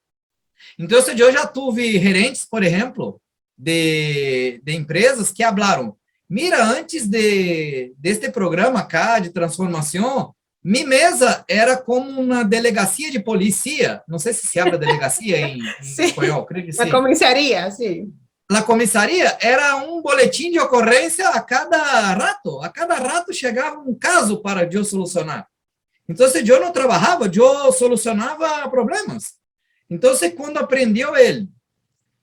Então, eu já tive gerentes, por exemplo, de empresas que falaram, mira, antes deste programa acá de transformação, minha mesa era como uma delegacia de polícia. Não sei se habla delegacia em espanhol, creio que sim. A comissaria, sim. A comissaria era um boletim de ocorrência a cada rato. A cada rato chegava um caso para eu solucionar. Então, se eu não trabalhava, eu solucionava problemas. Então, quando aprendeu ele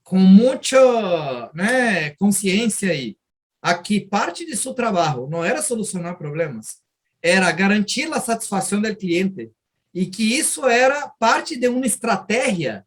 com muita, né, consciência aí, a que parte de seu trabalho não era solucionar problemas, era garantir a satisfação do cliente, e que isso era parte de uma estratégia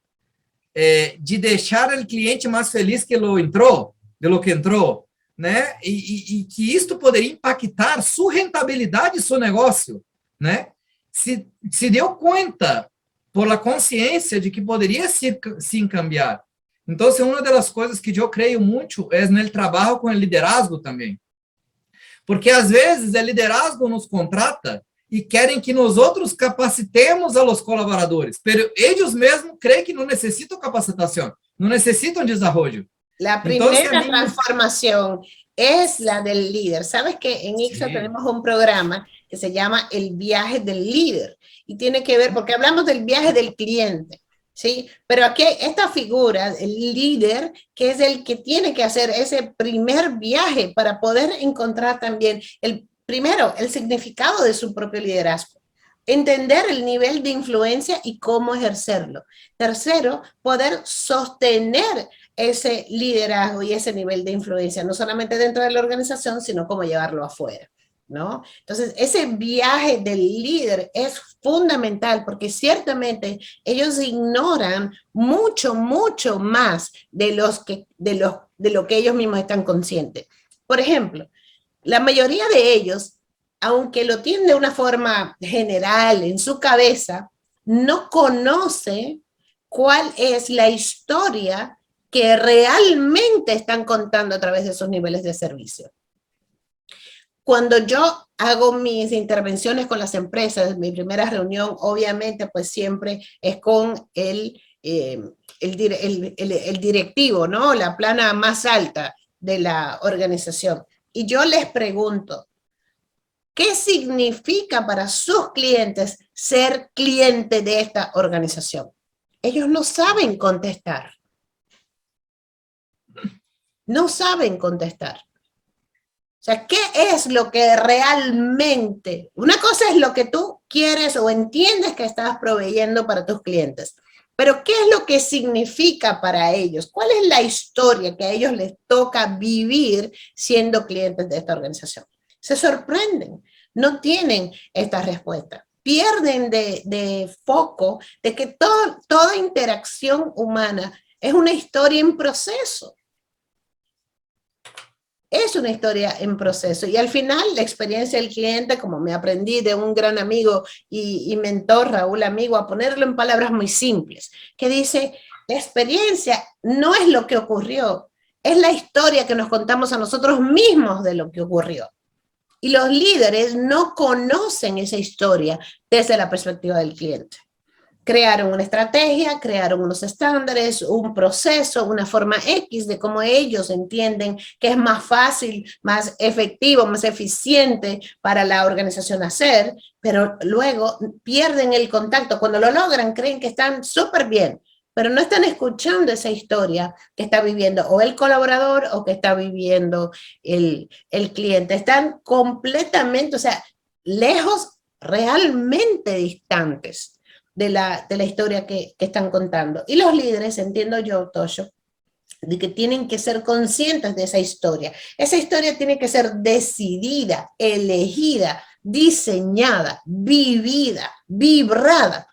de deixar o cliente mais feliz que ele entrou, de lo que entrou, né? E que isto poderia impactar sua rentabilidade e seu negócio, né? Se deu conta por la consciência de que poderia se cambiar. Então, uma das coisas que eu creio muito é no trabalho com o liderazgo também. Porque, às vezes, o liderazgo nos contrata e querem que nós outros capacitemos a los colaboradores, pero eles mesmos creem que não necessitam capacitação, não necessitam desenvolvimento. La primera transformación es la del líder. Sabes que en ICSA tenemos un programa que se llama el viaje del líder y tiene que ver, porque hablamos del viaje del cliente, ¿sí? Pero aquí hay esta figura, el líder, que es el que tiene que hacer ese primer viaje para poder encontrar también primero, el significado de su propio liderazgo. Entender el nivel de influencia y cómo ejercerlo. Tercero, poder sostener ese liderazgo y ese nivel de influencia, no solamente dentro de la organización, sino cómo llevarlo afuera, ¿no? Entonces, ese viaje del líder es fundamental porque ciertamente ellos ignoran mucho, mucho más de lo que ellos mismos están conscientes. Por ejemplo, la mayoría de ellos, aunque lo tienen de una forma general en su cabeza, no conoce cuál es la historia que realmente están contando a través de esos niveles de servicio. Cuando yo hago mis intervenciones con las empresas, mi primera reunión, obviamente, pues siempre es con el directivo, ¿no? La plana más alta de la organización. Y yo les pregunto, ¿qué significa para sus clientes ser cliente de esta organización? Ellos no saben contestar. No saben contestar. O sea, ¿qué es lo que realmente? Una cosa es lo que tú quieres o entiendes que estás proveyendo para tus clientes, pero ¿qué es lo que significa para ellos? ¿Cuál es la historia que a ellos les toca vivir siendo clientes de esta organización? Se sorprenden, no tienen esta respuesta. Pierden de foco de que toda interacción humana es una historia en proceso. Es una historia en proceso y al final la experiencia del cliente, como me aprendí de un gran amigo y mentor, Raúl Amigo, a ponerlo en palabras muy simples, que dice, la experiencia no es lo que ocurrió, es la historia que nos contamos a nosotros mismos de lo que ocurrió. Y los líderes no conocen esa historia desde la perspectiva del cliente. Crearon una estrategia, crearon unos estándares, un proceso, una forma X de cómo ellos entienden que es más fácil, más efectivo, más eficiente para la organización hacer, pero luego pierden el contacto. Cuando lo logran, creen que están súper bien, pero no están escuchando esa historia que está viviendo o el colaborador o que está viviendo el cliente. Están completamente, o sea, lejos, realmente distantes de la historia que están contando. Y los líderes, entiendo yo, Toyo, de que tienen que ser conscientes de esa historia. Esa historia tiene que ser decidida, elegida, diseñada, vivida, vibrada.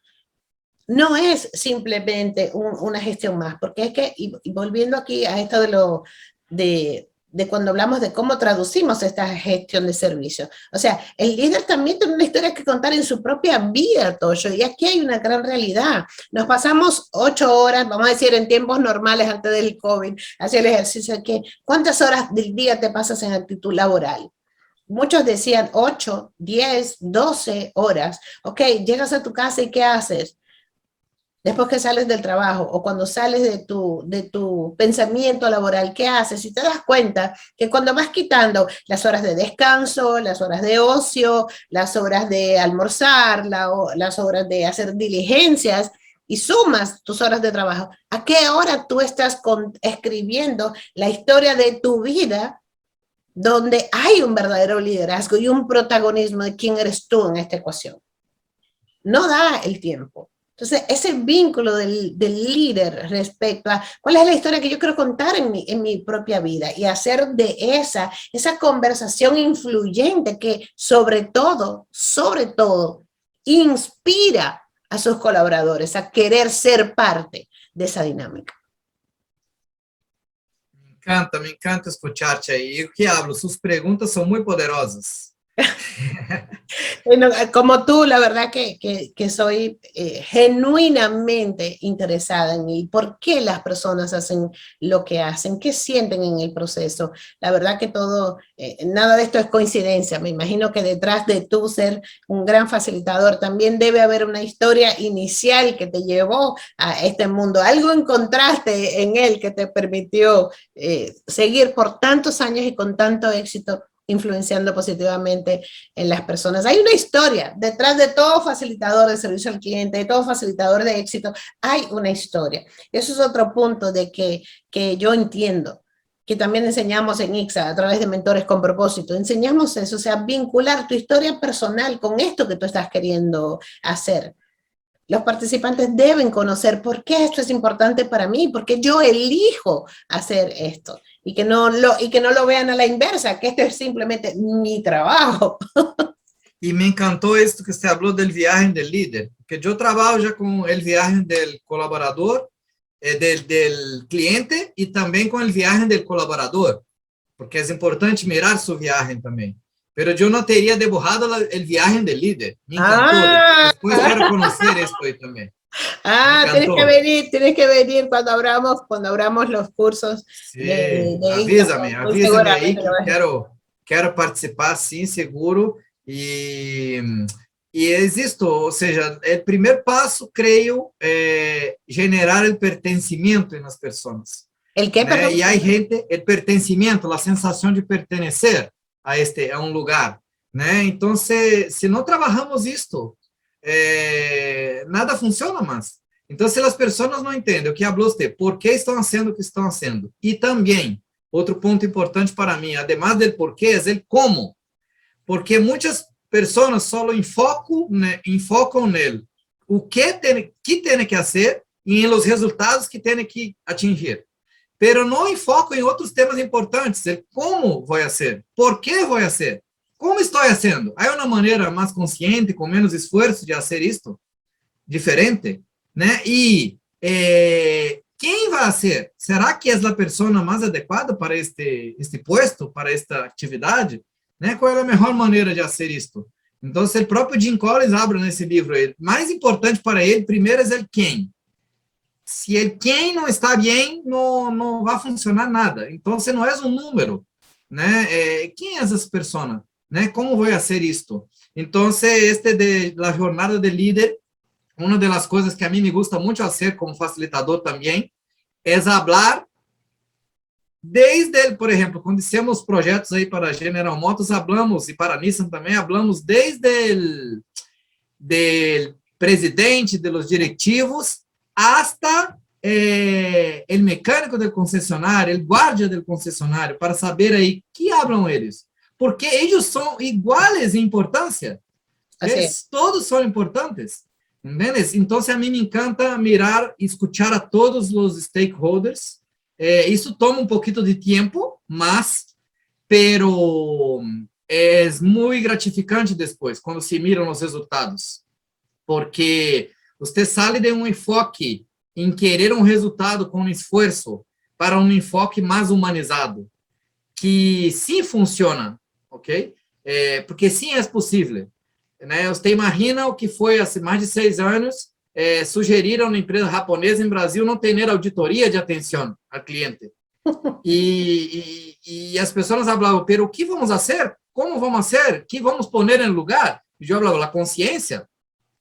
No es simplemente una gestión más, porque es que, y volviendo aquí a esto de cuando hablamos de cómo traducimos esta gestión de servicios. O sea, el líder también tiene una historia que contar en su propia vida, Toyo, y aquí hay una gran realidad. Nos pasamos 8 horas, vamos a decir, en tiempos normales antes del COVID, hacia el ejercicio de que, ¿cuántas horas del día te pasas en actitud laboral? Muchos decían 8, 10, 12 horas. Ok, llegas a tu casa y ¿qué haces? Después que sales del trabajo o cuando sales de tu pensamiento laboral, ¿qué haces? Y te das cuenta que cuando vas quitando las horas de descanso, las horas de ocio, las horas de almorzar, las horas de hacer diligencias y sumas tus horas de trabajo, ¿a qué hora tú estás escribiendo la historia de tu vida donde hay un verdadero liderazgo y un protagonismo de quién eres tú en esta ecuación? No da el tiempo. Entonces, ese vínculo del líder respecto a cuál es la historia que yo quiero contar en mi propia vida y hacer de esa conversación influyente que sobre todo, inspira a sus colaboradores a querer ser parte de esa dinámica. Me encanta escucharte aí. E o que hablo, suas perguntas são muito poderosas. Bueno, como tú, la verdad que soy genuinamente interesada en el por qué las personas hacen lo que hacen, qué sienten en el proceso. La verdad que nada de esto es coincidencia. Me imagino que detrás de tú ser un gran facilitador también debe haber una historia inicial que te llevó a este mundo. Algo encontraste en él que te permitió seguir por tantos años y con tanto éxito influenciando positivamente en las personas. Hay una historia detrás de todo facilitador de servicio al cliente, de todo facilitador de éxito, hay una historia. Eso es otro punto de que yo entiendo, que también enseñamos en ICSA a través de Mentores con Propósito. Enseñamos eso, o sea, vincular tu historia personal con esto que tú estás queriendo hacer. Los participantes deben conocer por qué esto es importante para mí, por qué yo elijo hacer esto, y que no lo vean a la inversa, que esto es simplemente mi trabajo. E me encantou isso que você falou do viagem do líder, porque eu trabalho já com o viagem do colaborador, do cliente, e também com o viagem do colaborador, porque é importante mirar sua viagem também. Pero eu não teria debujado o viagem do líder. Me encantou. Depois quero conhecer isso aí também. Tienes que venir cuando abramos los cursos. Sí, avísame aí que quero participar, sim, seguro. E existo, ou seja, o primeiro passo, creio, é generar o pertencimento nas pessoas. ¿El qué, né? E há gente, o pertencimento, a sensação de pertencer a um lugar, né? Então, se não trabalhamos isto, nada funciona mais. Então, se as pessoas não entendem o que falou você, por que estão fazendo o que estão fazendo, e também, outro ponto importante para mim, además do porquê, é o como, porque muitas pessoas só enfocam nele, o que tem que fazer e nos resultados que tem que atingir. Pero não enfocam em outros temas importantes, como vou fazer, por que vou fazer, como estou fazendo. Há uma maneira mais consciente, com menos esforço de fazer isto, diferente, né? E quem vai fazer? Será que é a pessoa mais adequada para este posto, para esta atividade? Né? Qual é a melhor maneira de fazer isto? Então, o próprio Jim Collins abre nesse livro, mais importante para ele, primeiro, é o quem. Se ele quem não está bem, não vai funcionar nada. Então, você não é um número, né? Quem é essa pessoa? Né? Como vou fazer isto? Então, da jornada de líder, uma das coisas que a mim me gusta muito fazer como facilitador também, é falar desde, por exemplo, quando fizemos projetos aí para General Motors, hablamos, e para Nissan também, hablamos desde o presidente, de los directivos, hasta o mecânico do concessionário, o guarda do concessionário, para saber aí que hablam eles. Porque eles são iguais em importância. Eles todos são importantes. ¿Entiendes? Então, a mim me encanta mirar e escuchar a todos os stakeholders. Isso toma pouquinho de tempo, pero é muito gratificante depois, quando se miram os resultados. Porque você sai de um enfoque em querer um resultado com esforço para um enfoque mais humanizado, que sim funciona, ok? Porque sim é possível. Né? Você imagina o que foi há mais de 6 anos, sugeriram na empresa japonesa em Brasil não ter auditoria de atenção ao cliente. E as pessoas falavam, pero o que vamos fazer? Como vamos fazer? O que vamos pôr em lugar? E eu falava, a consciência,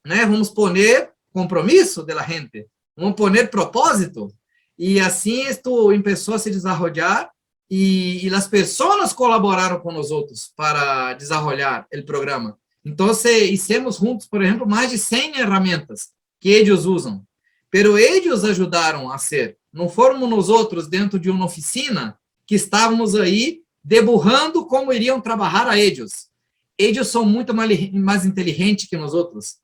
né? Vamos pôr compromisso da gente, vamos pôr propósito. E assim isto começou a se desenvolver e as pessoas colaboraram com nós outros para desenvolver o programa. Então, fizemos juntos, por exemplo, mais de 100 ferramentas que eles usam. Pero eles ajudaram a ser. Não fomos nós outros dentro de uma oficina que estávamos aí deburrando como iriam trabalhar a eles. Eles são muito mais inteligentes que nós outros.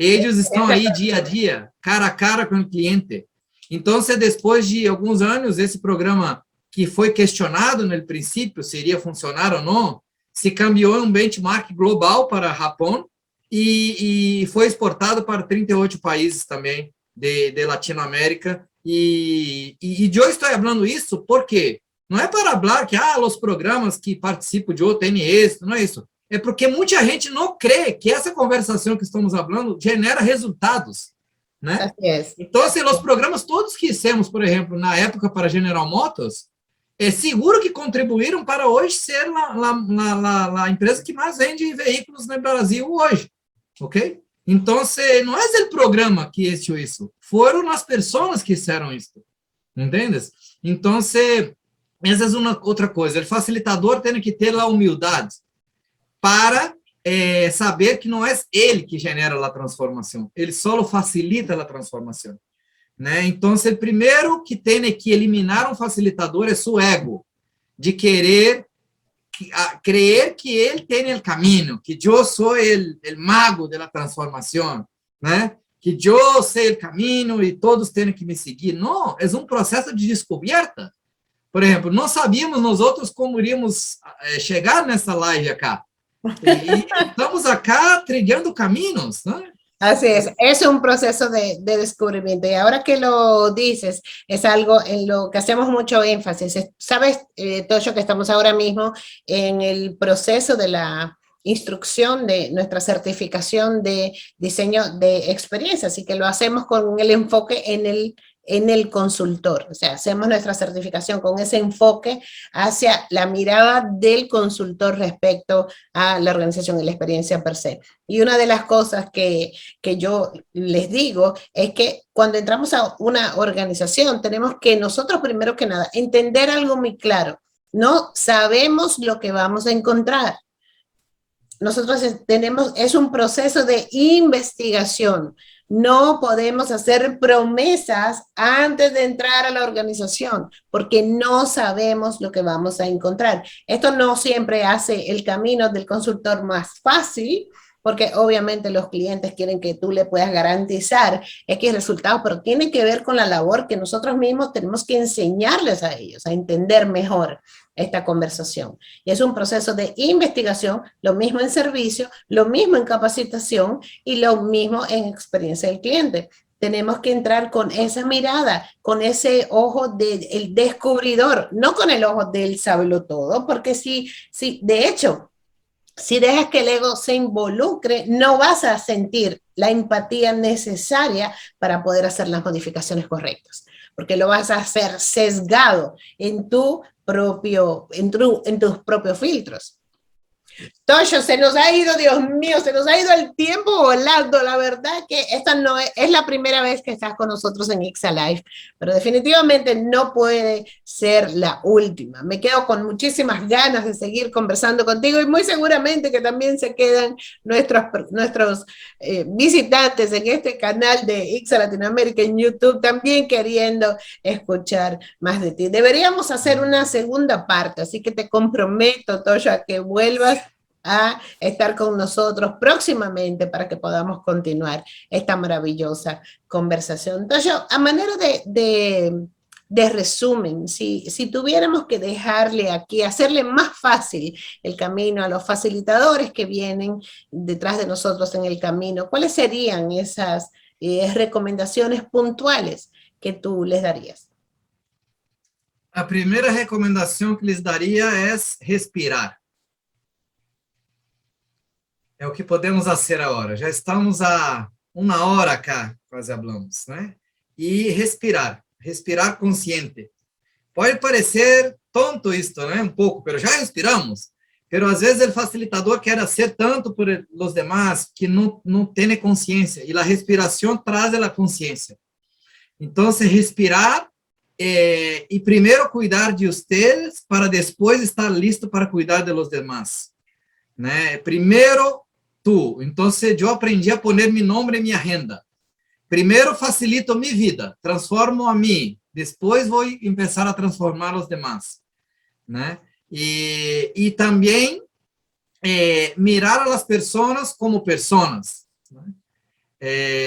Eles estão aí dia a dia, cara a cara com o cliente. Então, depois de alguns anos, esse programa que foi questionado no princípio se iria funcionar ou não, se cambiou em um benchmark global para Japão e foi exportado para 38 países também de Latinoamérica. E eu estou falando isso porque não é para falar que os programas que participam de outro têm êxito, não é isso. É porque muita gente não crê que essa conversação que estamos falando genera resultados, né? Então, os programas todos que hicimos, por exemplo, na época para General Motors, é seguro que contribuíram para hoje ser a empresa que mais vende veículos no Brasil hoje, ok? Então, não é o programa que fez isso, foram as pessoas que fizeram isso, entendes? Então, essa é uma outra coisa, o facilitador tem que ter a humildade para saber que não é ele que genera a transformação, ele só facilita a transformação. Né? Então, o primeiro que tem que eliminar um facilitador é seu ego, de querer creer que ele tem o caminho, que eu sou o mago da transformação, né? Que eu sei o caminho e todos têm que me seguir. Não, é um processo de descoberta. Por exemplo, não sabíamos nós outros como iríamos chegar nessa live acá. E estamos acá trilhando caminhos, né? Así es un proceso de descubrimiento. Y ahora que lo dices, es algo en lo que hacemos mucho énfasis. Sabes, Toyo, que estamos ahora mismo en el proceso de la instrucción de nuestra certificación de diseño de experiencia, así que lo hacemos con el enfoque en el consultor, o sea, hacemos nuestra certificación con ese enfoque hacia la mirada del consultor respecto a la organización y la experiencia per se. Y una de las cosas que yo les digo es que cuando entramos a una organización tenemos que nosotros primero que nada entender algo muy claro, no sabemos lo que vamos a encontrar. Nosotros es un proceso de investigación. No podemos hacer promesas antes de entrar a la organización, porque no sabemos lo que vamos a encontrar. Esto no siempre hace el camino del consultor más fácil, porque obviamente los clientes quieren que tú le puedas garantizar X resultados, pero tiene que ver con la labor que nosotros mismos tenemos que enseñarles a ellos, a entender mejor esta conversación. Y es un proceso de investigación, lo mismo en servicio, lo mismo en capacitación y lo mismo en experiencia del cliente. Tenemos que entrar con esa mirada, con ese ojo del descubridor, no con el ojo del sabelotodo, porque si de hecho, si dejas que el ego se involucre, no vas a sentir la empatía necesaria para poder hacer las modificaciones correctas, porque lo vas a hacer sesgado en tus propios filtros. Toyo, se nos ha ido, Dios mío, se nos ha ido el tiempo volando. La verdad que esta no es la primera vez que estás con nosotros en ICSA Live, pero definitivamente no puede ser la última. Me quedo con muchísimas ganas de seguir conversando contigo y muy seguramente que también se quedan nuestros visitantes en este canal de ICSA Latinoamérica en YouTube también queriendo escuchar más de ti. Deberíamos hacer una segunda parte, así que te comprometo, Toyo, a que vuelvas a estar con nosotros próximamente para que podamos continuar esta maravillosa conversación. Entonces, a manera de resumen, si tuviéramos que dejarle aquí, hacerle más fácil el camino a los facilitadores que vienen detrás de nosotros en el camino, ¿cuáles serían esas recomendaciones puntuales que tú les darías? La primera recomendación que les daría es respirar. É o que podemos fazer agora. Já estamos há uma hora cá, quase falamos, né? E respirar consciente. Pode parecer tonto isto, né? Um pouco, mas já respiramos. Mas às vezes o facilitador quer fazer tanto por os demais que não tem consciência. E a respiração traz a consciência. Então, respirar e primeiro cuidar de vocês para depois estar listo para cuidar de los demás. Né? Primeiro tú. Então, eu aprendi a poner meu nome em minha agenda. Primeiro facilito minha vida, transformo a mim, depois vou começar a transformar os demás, né? E também mirar a las pessoas como pessoas, né?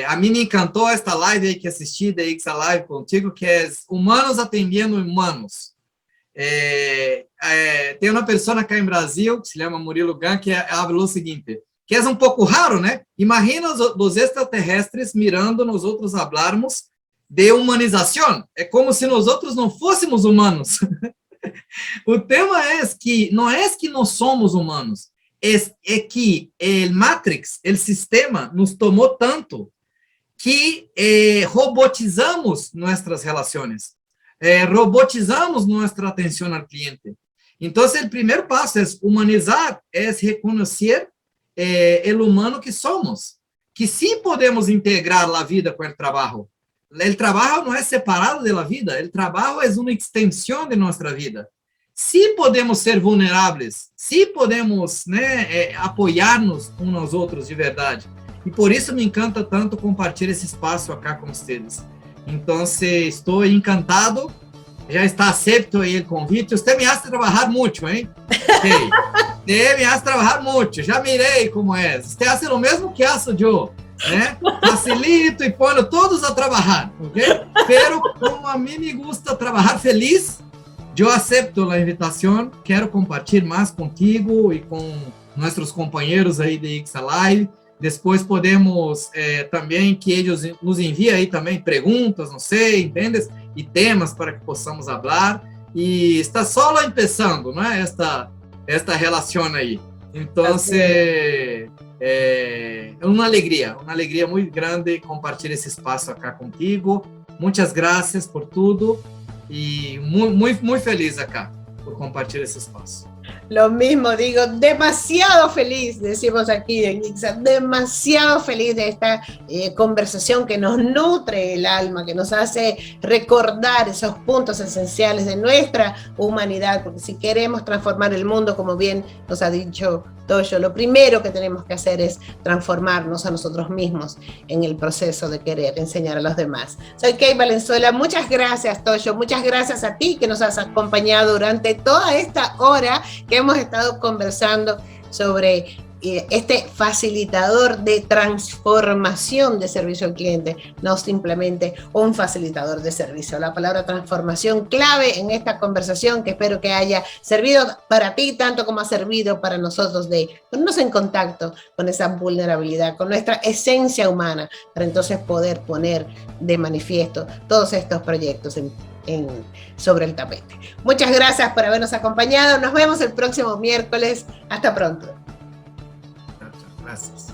A mí me encantó esta live aí que assisti de Ixa Live contigo, que é Humanos Atendendo Humanos. Tem uma pessoa acá em Brasil, que se chama Murilo Gun, que falou o seguinte, que é um pouco raro, né? Imagina os extraterrestres mirando nós outros hablarmos de humanização. É como se nós outros não fôssemos humanos. O tema não é que nós somos humanos, é que o Matrix, o sistema, nos tomou tanto que robotizamos nossas relações, robotizamos nossa atenção ao cliente. Então, o primeiro passo é humanizar, é reconhecer o humano que somos, que sim podemos integrar a vida com o trabalho. O trabalho não é separado da vida, o trabalho é uma extensão de nossa vida. Se podemos ser vulneráveis, se podemos, né, apoiar-nos uns aos outros de verdade. E por isso me encanta tanto compartilhar esse espaço acá com vocês. Então, estou encantado, já está aceito aí o convite. Você me hace trabalhar muito, hein? Okay. Você me hace trabalhar muito, já mirei como é. Você hace o mesmo que faço eu, né? Facilito e ponho todos a trabalhar, ok? Pero como a mim me gusta trabalhar feliz, eu aceito a invitação, quero compartilhar mais contigo e com nossos companheiros aí de Ixa Live. Depois podemos também que eles nos enviem aí também perguntas, não sei, entendes? E temas para que possamos falar. E está só começando, não é? Esta relação aí. Então, é uma alegria muito grande compartilhar esse espaço acá contigo. Muitas graças por tudo. Y muy feliz acá por compartir ese espacio. Lo mismo digo, demasiado feliz, decimos aquí en Ixa, demasiado feliz de esta conversación que nos nutre el alma, que nos hace recordar esos puntos esenciales de nuestra humanidad, porque si queremos transformar el mundo, como bien nos ha dicho Toyo, lo primero que tenemos que hacer es transformarnos a nosotros mismos en el proceso de querer enseñar a los demás. Soy Kay Valenzuela, muchas gracias Toyo, muchas gracias a ti que nos has acompañado durante toda esta hora que hemos estado conversando sobre este facilitador de transformación de servicio al cliente, no simplemente un facilitador de servicio. La palabra transformación clave en esta conversación que espero que haya servido para ti tanto como ha servido para nosotros de ponernos en contacto con esa vulnerabilidad, con nuestra esencia humana, para entonces poder poner de manifiesto todos estos proyectos sobre el tapete. Muchas gracias por habernos acompañado. Nos vemos el próximo miércoles. Hasta pronto. Gracias.